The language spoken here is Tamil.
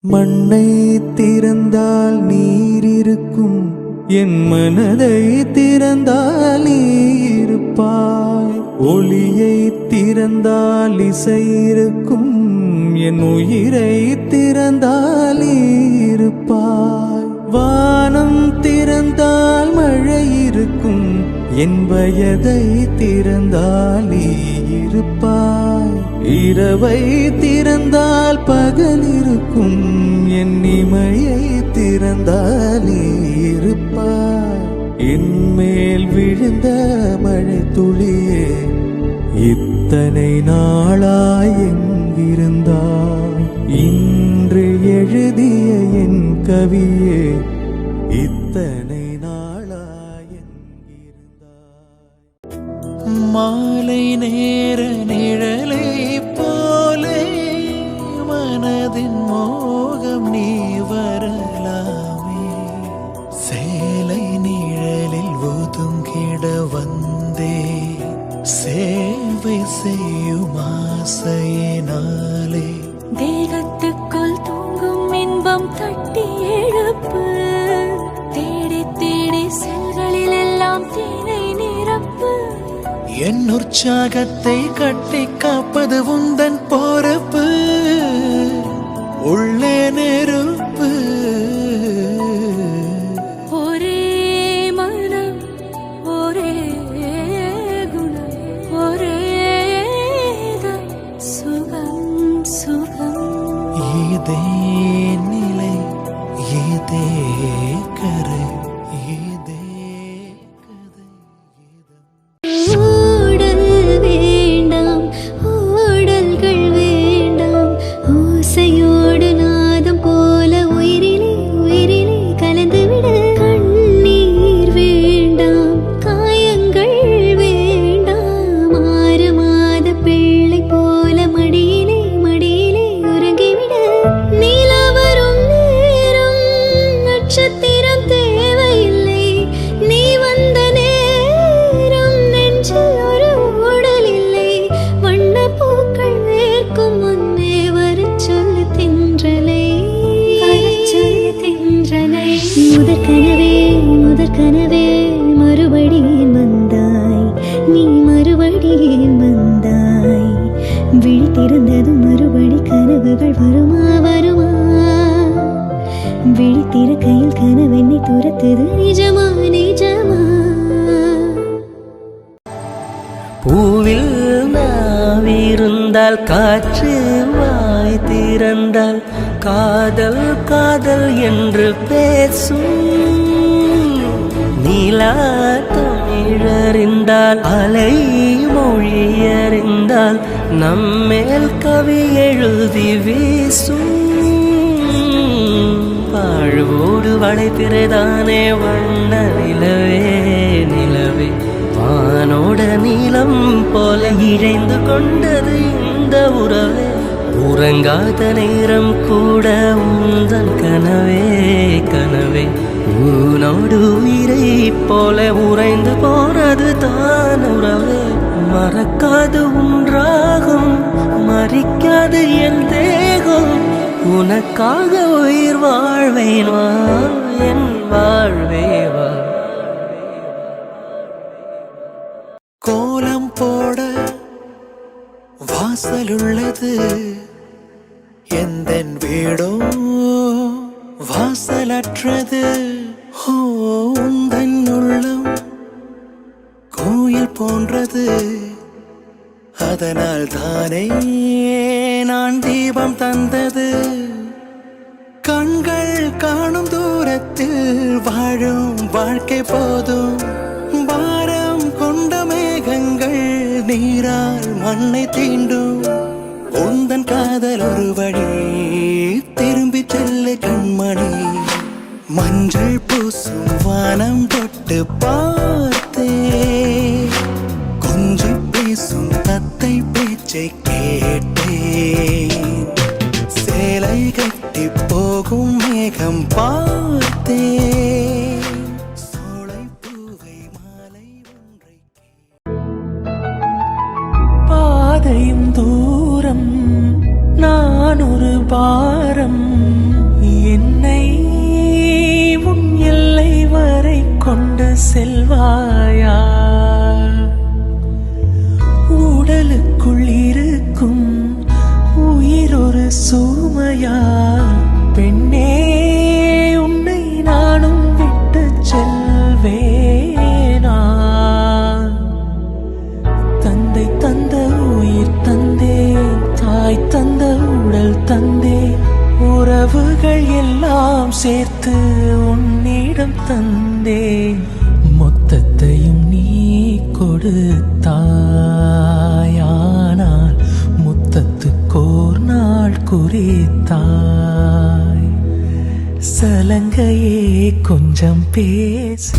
மண்ணை திறந்தால் நீர் இருக்கும், என் மனதை திறந்தால் நீ இருப்பாய். ஒளியை திறந்தால் இசை இருக்கும், என் உயிரை திறந்தால் நீ இருப்பாய். வானம் திறந்தால் மழை இருக்கும், என் வயதை திறந்தால் நீ இருப்பாய். இரவை திறந்தால் பகல் இருக்கும், என் இமையை திறந்தால் நீ இருப்பாய். என்மேல் விழுந்த மழை துளியே, இத்தனை நாளாய் எங்கிருந்தாய்? இன்று எழுதிய என் கவியே, இத்தனை நாளாய் எங்கிருந்தாய்? மாலை நேர நிழலை போலே மனதின் மோகம் நீ வரலாமே. சேலை நிழலில் ஒதுங்கிட வந்தே, சேவை செய்யும் ஆசையினாலே தேகத்துக்குள் தூங்கும் இன்பம் தட்டி எழுப்பு. தேடி தேடி செல்களில் எல்லாம் தேனை நிரப்பு. என் உற்சாகத்தை கட்டி காப்பது உந்தன் பொறுப்பு. உள்ளே நெருப்பு. ஒரே மனம், ஒரே குணம், ஒரே சுகம் சுகம். இதே நிலை, இதே கரை, இதே கதை. ஊடல் வேண்டாம், ஊடல்கள் வேண்டாம். ஓசையோடு நாதம் போல உயிரிலே உயிரிலே கலந்துவிடு. கண்ணீர் வேண்டாம், காயங்கள் வேண்டாம். 6 மாத பிள்ளை போல மடியிலே மடியிலே உறங்கிவிடு. நிலா வரும் நேரம் நட்சத்திரம் தேவையில்லை. நீ வந்த நேரம் நெஞ்சில் ஒரு ஊடல் இல்லை. வண்ணப்பூக்கள் வேர்க்கும் முன்னே வரச் சொல்லு தென்றலை, வரச் சொல்லு தென்றலை. முதற்கனவே முதற்கனவே மறுபடியும் வந்தாய், நீ மறுபடியும் வந்தாய். விழித்திருந்ததும் மறுபடி கனவுகள் வருமா வருமா? விழித்திருக்கையில் கனவெண்ணை துரத்துது, நிஜமா நிஜமா? பூவில் நாவிருந்தால் காற்று வாய் திறந்தால் காதல் காதல் என்று பேசும். நிலா தமிழறிந்தால் அலை மொழியறிந்தால் நம்மேல் கவி எழுதி வீசும். வாழ்வோடு வளைத்திரைதானே வண்ண நிலவே நிலவே, வானோட நீளம் போல இழைந்து கொண்டது இந்த உறவே. உறங்காத நேரம் கூட உந்தன் கனவே கனவே, உனோடு உயிரை போல உறைந்து போனது தான் உறவே. மறக்காது உன்றாகும், மறிக்காது என் தேகம். உனக்காக உயிர் வாழ்வேன், வா என் வாழ்வே வா. கோலம் போட வாசலுள்ளது, எந்தன் வீடோ வாசலற்றது. உந்தன் உள்ளம் கோயில் போன்றது, அதனால் தானே நான் தீபம் தந்தது. கண்கள் காணும் தூரத்தில் வாழும் வாழ்க்கை போதும். பாரம் கொண்ட மேகங்கள் நீரால் மண்ணை தீண்டும். உந்தன் காதல் ஒரு வழி, திரும்பி செல்லு கண்மணி. மஞ்சள் பூசும் வானம் தொட்டு பார்த்தே, கொஞ்சி பேசும் தத்தை பேச்சை கேட்டேன். சேலை கட்டி போகும் மேகம் பார்த்தேன். சோலை பூவை மாலை ஒன்றை பாதையும் தூரம், நான் ஒரு பாரம். செல்வாயா உடலுக்குள் இருக்கும் உயிர் ஒரு சுமையா பெண்ணே உன்னை நானும் விட்டு செல்வேனா தந்தை தந்த உயிர் தந்தே தாய் தந்த உடல் தந்தே உறவுகள் எல்லாம் சேர்த்து உன்னிடம் தந்தே மொத்தத்தையும் நீ கொடுத்தாயானால் முத்தத்துக்கோர் நாள் குறித்தாய் சலங்கையே கொஞ்சம் பேசு